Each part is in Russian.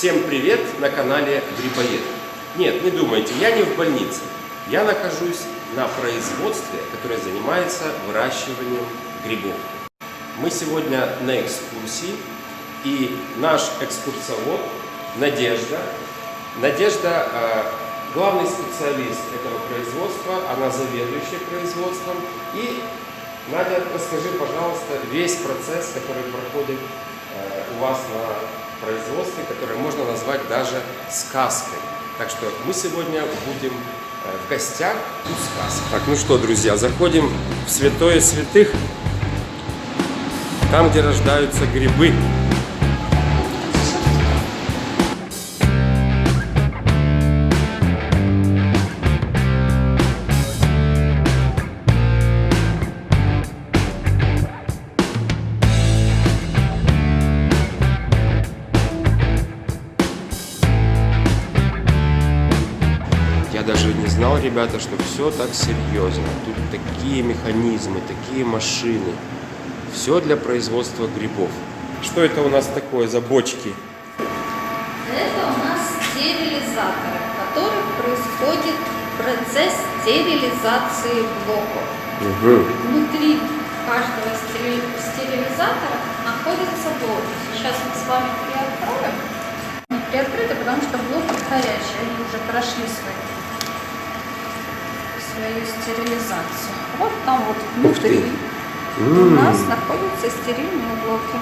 Всем привет на канале Грибоед. Нет, не думайте, я не в больнице. Я нахожусь на производстве, которое занимается выращиванием грибов. Мы сегодня на экскурсии, и наш экскурсовод Надежда, главный специалист этого производства, она заведующая производством. И, Надя, расскажи, пожалуйста, весь процесс, который проходит у вас на производстве, который можно назвать даже сказкой. Так что мы сегодня будем в гостях у сказки. Так, ну что, друзья, заходим в святое святых, там, где рождаются грибы. Я даже не знал, ребята, что все так серьезно. Тут такие механизмы, такие машины. Все для производства грибов. Что это у нас такое за бочки? Это у нас стерилизаторы, в которых происходит процесс стерилизации блоков. Внутри каждого стерилизатора находится блок. Сейчас мы с вами приоткроем. Не приоткрыты, потому что блоки горячие, они уже прошли свою стерилизацию. Вот там вот внутри у нас находятся стерильные блоки.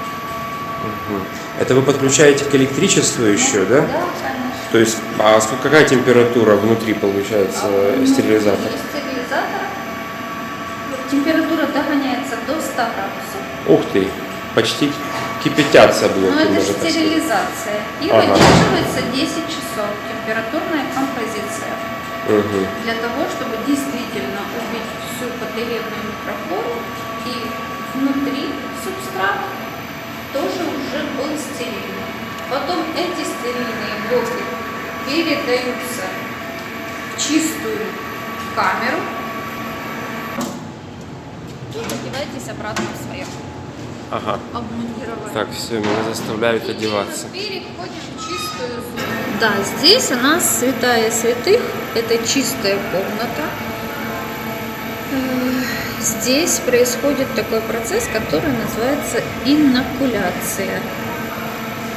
Это вы подключаете к электричеству еще, да? Да, конечно. То есть, какая температура внутри получается стерилизатора? Стерилизатор. Температура догоняется до 100 градусов. Ух ты, почти кипятятся блоки. Но это можно так сказать. стерилизация. И выдерживается 10 часов. Температурная композиция. Для того, чтобы действительно убить всю патогенную микрофлору, и внутри субстрат тоже уже был стерильный. Потом эти стерильные блоки передаются в чистую камеру и одевайтесь обратно в свое обмундирование. Так, все, меня заставляют одеваться. Переходим в чистую зону. Да, здесь у нас святая святых, это чистая комната. Здесь происходит такой процесс, который называется иннокуляция.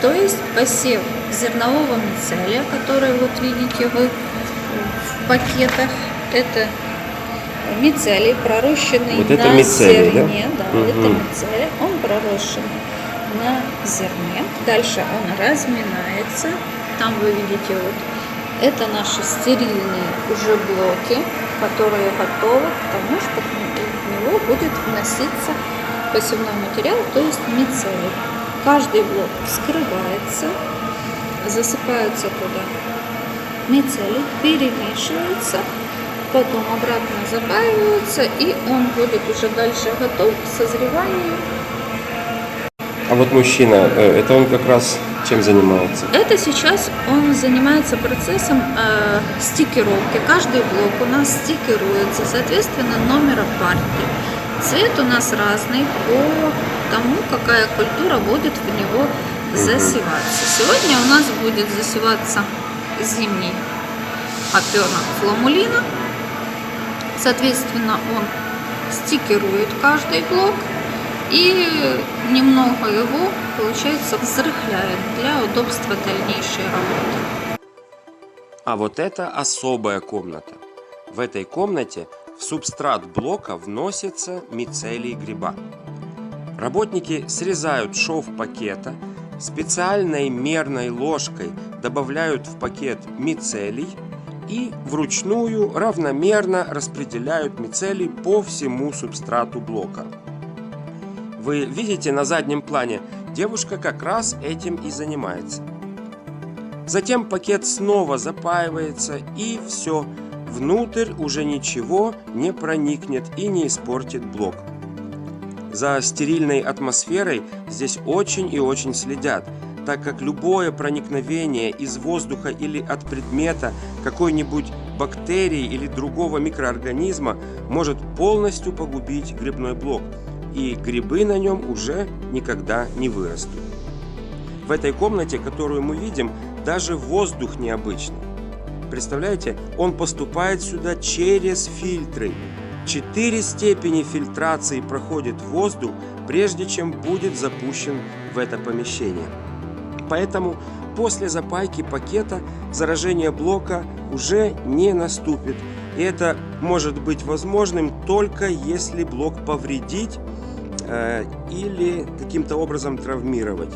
То есть посев зернового мицелия, который вот видите вы в пакетах. Это мицелий, пророщенный вот на это мицелий, зерне. Да? Да, это мицелий, он пророщен на зерне. Дальше он разминается. Там вы видите вот это наши стерильные уже блоки, которые готовы к тому, что в него будет вноситься посевной материал, то есть мицелий. Каждый блок вскрывается, засыпается туда мицелий, перемешивается, потом обратно запаивается, и он будет уже дальше готов к созреванию. А вот мужчина, это он как раз чем занимается? Это сейчас он занимается процессом стикировки. Каждый блок у нас стикируется, соответственно, номера партии. Цвет у нас разный по тому, какая культура будет в него засеваться. Сегодня у нас будет засеваться зимний опенок фламулина. Соответственно, он стикирует каждый блок и немного его, получается, взрыхляет для удобства дальнейшей работы. А вот это особая комната. В этой комнате в субстрат блока вносится мицелий гриба. Работники срезают шов пакета, специальной мерной ложкой добавляют в пакет мицелий и вручную равномерно распределяют мицелий по всему субстрату блока. Вы видите на заднем плане, девушка как раз этим и занимается. Затем пакет снова запаивается, и все, внутрь уже ничего не проникнет и не испортит блок. За стерильной атмосферой здесь очень и очень следят, так как любое проникновение из воздуха или от предмета какой-нибудь бактерии или другого микроорганизма может полностью погубить грибной блок, и грибы на нем уже никогда не вырастут. В этой комнате, которую мы видим, даже воздух необычный. Представляете, он поступает сюда через фильтры. 4 степени фильтрации проходит воздух, прежде чем будет запущен в это помещение. Поэтому после запайки пакета заражение блока уже не наступит. И это может быть возможным только если блок повредить или каким-то образом травмировать.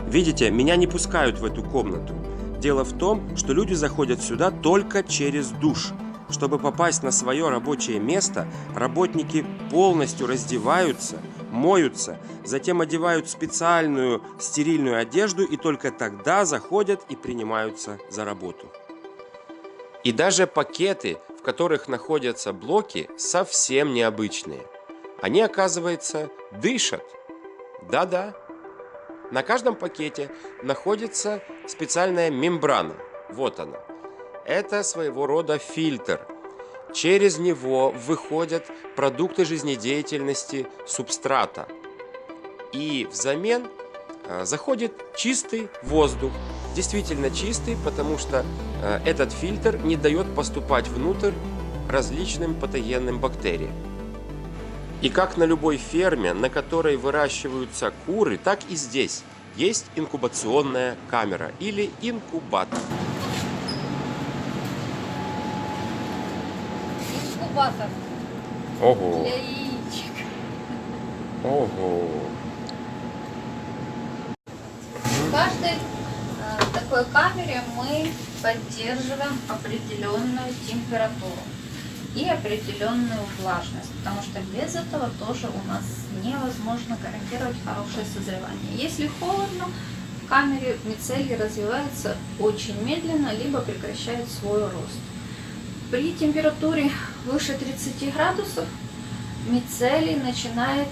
Видите, меня не пускают в эту комнату. Дело в том, что люди заходят сюда только через душ. Чтобы попасть на свое рабочее место, работники полностью раздеваются, моются, затем одевают специальную стерильную одежду и только тогда заходят и принимаются за работу. И даже пакеты, в которых находятся блоки, совсем необычные. Они, оказывается, дышат. Да-да. На каждом пакете находится специальная мембрана. Вот она. Это своего рода фильтр. Через него выходят продукты жизнедеятельности субстрата. И взамен заходит чистый воздух. Действительно чистый, потому что этот фильтр не дает поступать внутрь различным патогенным бактериям. И как на любой ферме, на которой выращиваются куры, так и здесь есть инкубационная камера или инкубатор. Инкубатор. Ого. Для яичек. Ого. В каждой такой камере мы поддерживаем определенную температуру и определенную влажность, потому что без этого тоже у нас невозможно гарантировать хорошее созревание. Если холодно, в камере мицелий развивается очень медленно, либо прекращает свой рост. При температуре выше 30 градусов мицелий начинает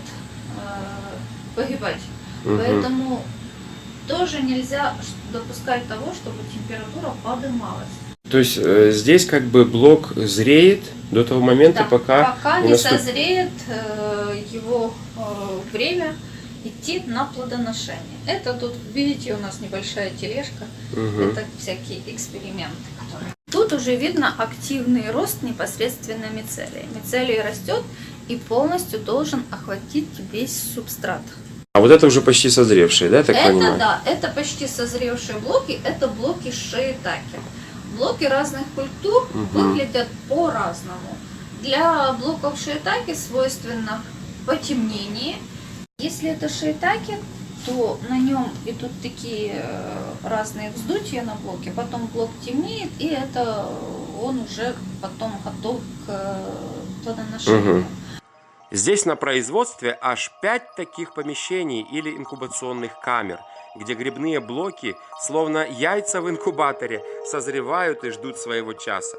погибать. Поэтому тоже нельзя допускать того, чтобы температура поднималась. То есть здесь как бы блок зреет до того момента, Да, пока не созреет его время идти на плодоношение. Это тут, видите, у нас небольшая тележка. Это всякие эксперименты, которые... Тут уже видно активный рост непосредственно мицелия. Мицелий растет и полностью должен охватить весь субстрат. А вот это уже почти созревшие, да, я так понимаю? Да, это почти созревшие блоки, это блоки шиитаке. Блоки разных культур выглядят по-разному. Для блоков шиитаке свойственно потемнение. Если это шиитаке, то на нем идут такие разные вздутия на блоке, потом блок темнеет, и это он уже потом готов к плодоношению. Здесь на производстве аж 5 таких помещений или инкубационных камер, где грибные блоки, словно яйца в инкубаторе, созревают и ждут своего часа.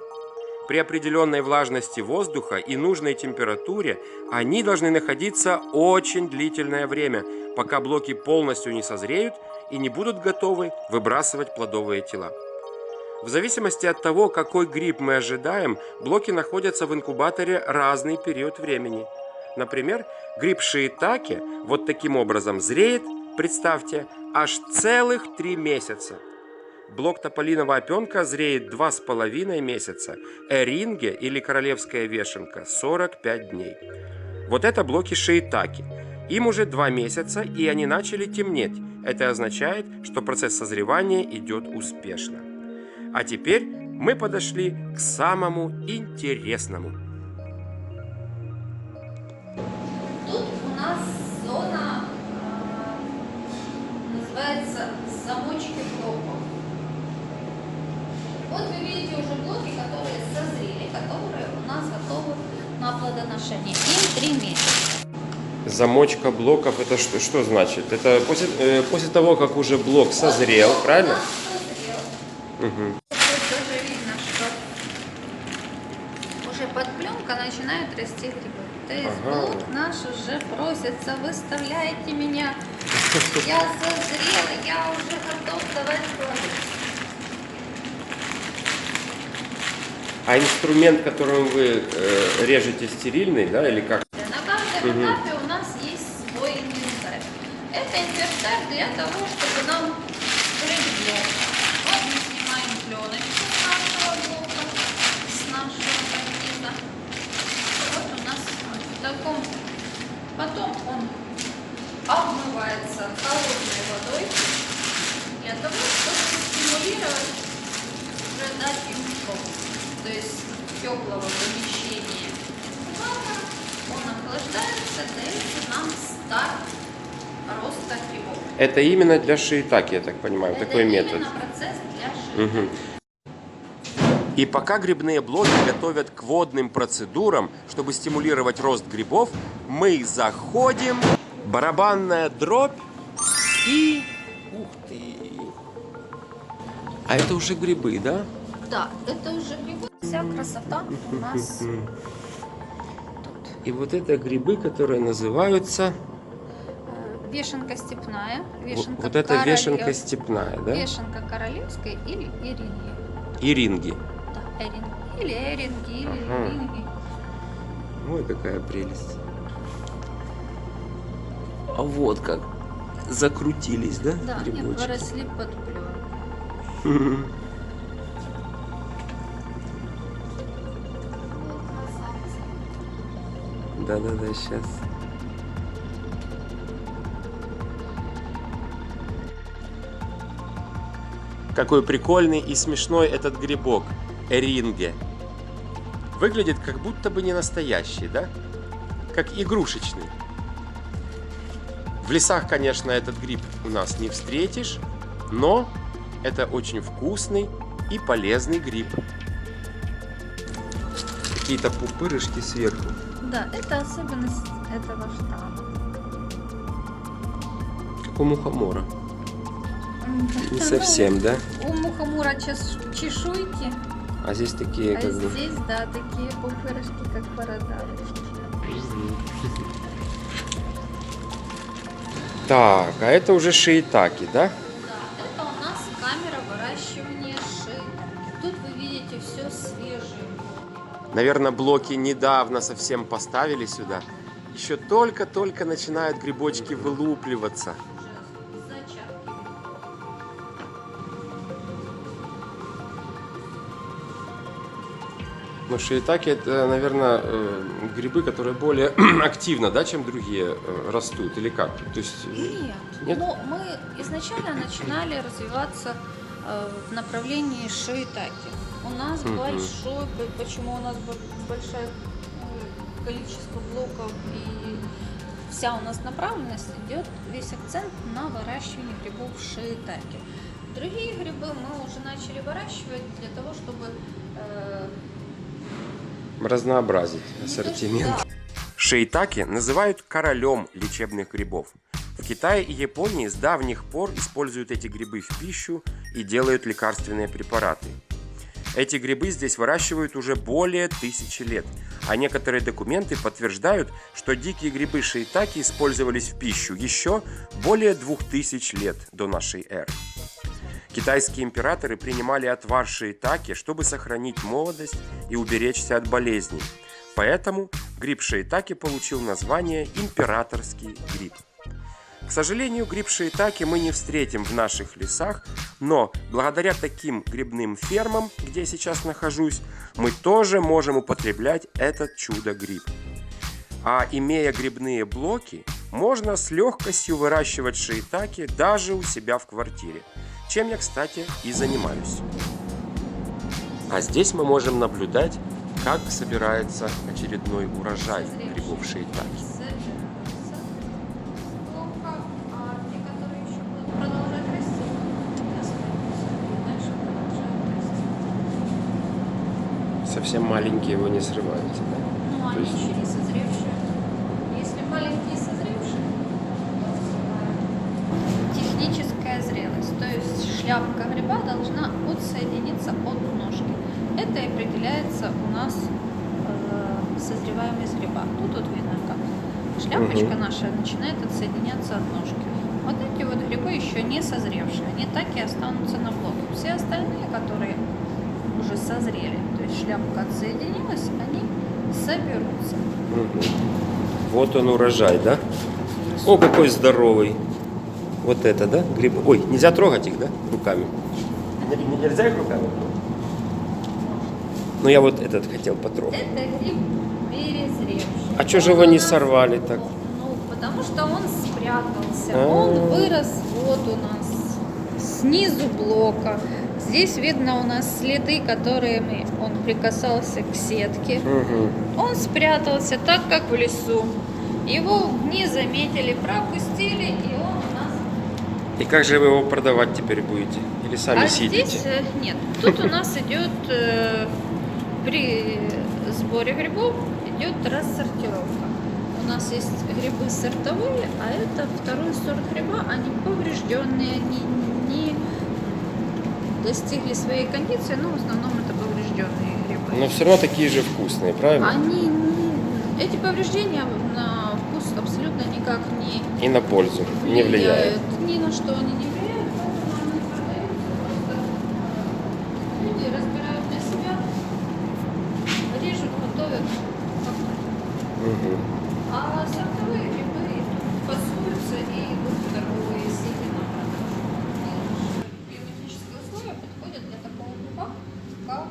При определенной влажности воздуха и нужной температуре они должны находиться очень длительное время, пока блоки полностью не созреют и не будут готовы выбрасывать плодовые тела. В зависимости от того, какой гриб мы ожидаем, блоки находятся в инкубаторе разный период времени. Например, гриб шиитаке вот таким образом зреет, представьте, аж целых 3 месяца. Блок тополиного опенка зреет 2,5 месяца, эринге или королевская вешенка 45 дней. Вот это блоки шиитаке. Им уже 2 месяца, и они начали темнеть. Это означает, что процесс созревания идет успешно. А теперь мы подошли к самому интересному. Тут у нас зона называется замочки блоков. Вот вы видите уже блоки, которые созрели, которые у нас готовы на плодоношение. Им 3 месяца. Замочка блоков, это что значит? Это после того, как уже блок созрел, правильно? Созрел. Тут тоже видно, что уже подпленка начинает расти грибы. То есть блок наш уже просится, выставляйте меня. Я созрела, я уже готов давать плоды. А инструмент, которым вы режете, стерильный, да, или как? На каждом этапе у нас есть свой инвентарь. Это инвентарь для того, чтобы нам вскрыть блок. Вот мы снимаем пленочку с нашего блока, с нашего карниза. Вот у нас в таком. Потом он обмывается холодной водой для того, чтобы стимулировать, уже дать ему шок. То есть теплого помещения инкубатора, он охлаждается, дает нам старт роста грибов. Это именно для шиитаке, я так понимаю, Это такой метод. именно процесс для шиитаке. И пока грибные блоки готовят к водным процедурам, чтобы стимулировать рост грибов, мы заходим, барабанная дробь и... Ух ты! А это уже грибы, да? Да, это уже грибы. Вся красота у нас тут. И вот это грибы, которые называются... Вешенка степная, вешенка Вот это вешенка степная, да? Вешенка королевская или эринги. Иринги. Да, эринги. Или эринги, или Ага. эринги. Ой, какая прелесть. А вот как закрутились, да, Да, они грибочки? поросли под плевом. Да-да-да, сейчас. Какой прикольный и смешной этот грибок. Эринге. Выглядит как будто бы не настоящий, да? Как игрушечный. В лесах, конечно, этот гриб у нас не встретишь, но это очень вкусный и полезный гриб. Какие-то пупырышки сверху. Да, это особенность этого штамма. Как у мухомора. Не Ну, совсем, да? У мухомора чешуйки, А здесь такие а как бы... здесь, да, такие пупырышки, как бородавочки. Так, а это уже шиитаки, да? Да, это у нас камера выращивания шиитаки. Тут вы видите все свежие. Наверное, блоки недавно совсем поставили сюда. Еще только-только начинают грибочки вылупливаться. Уже зачатки. Но шиитаки это, наверное, грибы, которые более активно, да, чем другие растут, или как? То есть, Нет. Нет? Но мы изначально начинали развиваться в направлении шиитаки. У нас большой, почему у нас большое количество блоков и вся у нас направленность идет, весь акцент на выращивание грибов шиитаки. Другие грибы мы уже начали выращивать для того, чтобы разнообразить не то, ассортимент. что- Шиитаки называют королем лечебных грибов. В Китае и Японии с давних пор используют эти грибы в пищу и делают лекарственные препараты. Эти грибы здесь выращивают уже более 1000 лет, а некоторые документы подтверждают, что дикие грибы шиитаки использовались в пищу еще более 2000 лет до нашей эры. Китайские императоры принимали отвар шиитаки, чтобы сохранить молодость и уберечься от болезней. Поэтому гриб шиитаки получил название императорский гриб. К сожалению, гриб шиитаки мы не встретим в наших лесах, но благодаря таким грибным фермам, где я сейчас нахожусь, мы тоже можем употреблять этот чудо-гриб. А имея грибные блоки, можно с легкостью выращивать шиитаки даже у себя в квартире, чем я, кстати, и занимаюсь. А здесь мы можем наблюдать, как собирается очередной урожай грибов шиитаки. Совсем маленькие его не срываются, да? Ну, они еще не созревшие. Если маленькие созревшие, то срываем. Техническая зрелость, то есть шляпка гриба должна отсоединиться от ножки. Это и определяется у нас созреваемость гриба. Тут вот видно, как шляпочка наша начинает отсоединяться от ножки. Вот эти вот грибы еще не созревшие, они так и останутся на блоке. Все остальные, которые уже созрели, то есть шляпка отсоединилась, они соберутся. Вот он урожай, да? О, какой здоровый! Вот это, да? Грибы. Ой, нельзя трогать их, да? Руками. Нельзя их руками? Ну я вот этот хотел потрогать. Это гриб перезревший. А что же его не сорвали так? Ну, потому что он спрятался. А. Он вырос вот у нас снизу блока. Здесь видно у нас следы, которыми он прикасался к сетке. Угу. Он спрятался так, как в лесу. Его не заметили, пропустили, и он у нас... И как же вы его продавать теперь будете? Или сами А съедите? здесь нет. Тут у нас идет при сборе грибов идет рассортировка. У нас есть грибы сортовые, а это второй сорт гриба. Они поврежденные, они не достигли своей кондиции, но в основном это поврежденные грибы. Но все равно такие же вкусные, правильно? Эти повреждения на вкус абсолютно никак не И на пользу не влияют. Ни на что они не влияют, поэтому они продаются. Просто люди разбирают для себя, режут, готовят. Угу. А сортовые грибы фасуются и идут в торговые сети на продажу. Биотехнические условия подходят для такого гриба, как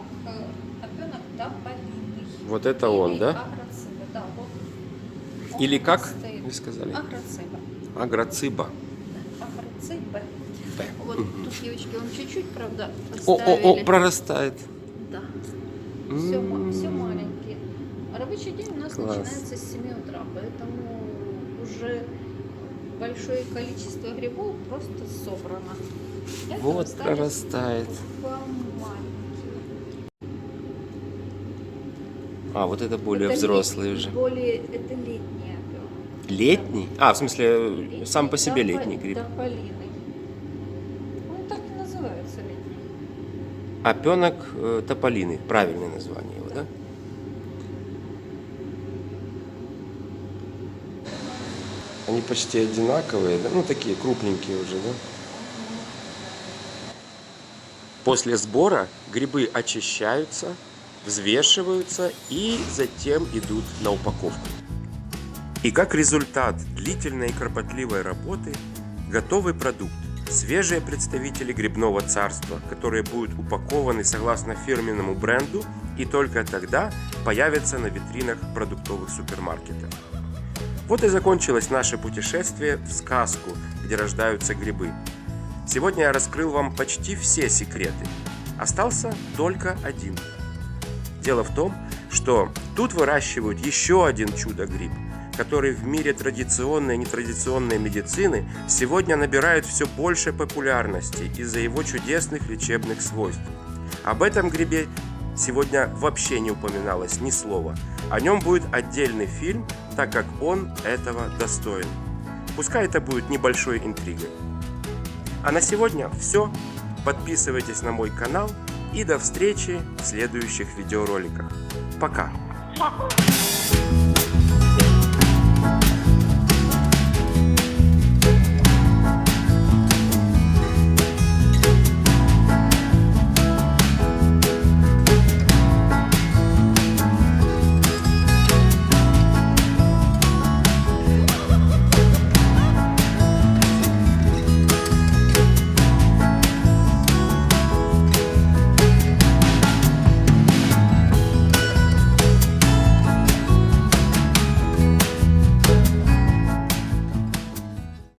опенок тополиный. Вот это он, да? Агроциба, да, вот. Или как Стоит. вы сказали? Агроциба. Агроциба. Агроциба. П. Вот тут, девочки, он чуть-чуть, правда, О, поставили. прорастает. Да. Все, М. все маленькие. А рабочий день у нас Класс. начинается с 7 утра, поэтому уже большое количество грибов просто собрано. Это Вот остались прорастает. маленькие. А, вот это более Это взрослые летний, уже. Это летний опенок. Летний? А, в смысле, Летний сам по себе тополиный, летний гриб. тополиный. Он так и называется летний. Опенок тополиный. Правильное название его, да? Они почти одинаковые, да? Ну, такие крупненькие уже, да? После сбора грибы очищаются, взвешиваются и затем идут на упаковку. И как результат длительной и кропотливой работы готовый продукт. Свежие представители грибного царства, которые будут упакованы согласно фирменному бренду и только тогда появятся на витринах продуктовых супермаркетов. Вот и закончилось наше путешествие в сказку, где рождаются грибы. Сегодня я раскрыл вам почти все секреты. Остался только один. Дело в том, что тут выращивают еще один чудо-гриб, который в мире традиционной и нетрадиционной медицины сегодня набирает все больше популярности из-за его чудесных лечебных свойств. Об этом грибе сегодня вообще не упоминалось ни слова. О нем будет отдельный фильм, так как он этого достоин. Пускай это будет небольшой интригой. А на сегодня все. Подписывайтесь на мой канал и до встречи в следующих видеороликах. Пока!